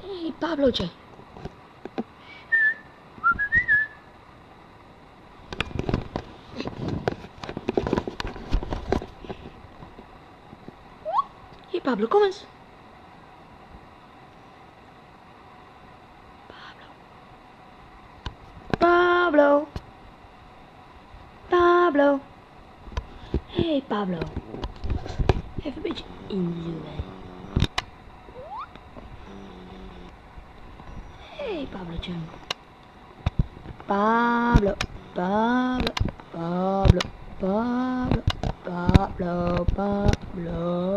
Hey, Pablootje. Hier, Pablo, kom eens. Pablo. Pablo. Hey, Pablo. Even een beetje inzoomen. Hey, Pablootje. Pablo. Pablo. Pablo. Pablo. Pablo. Pablo.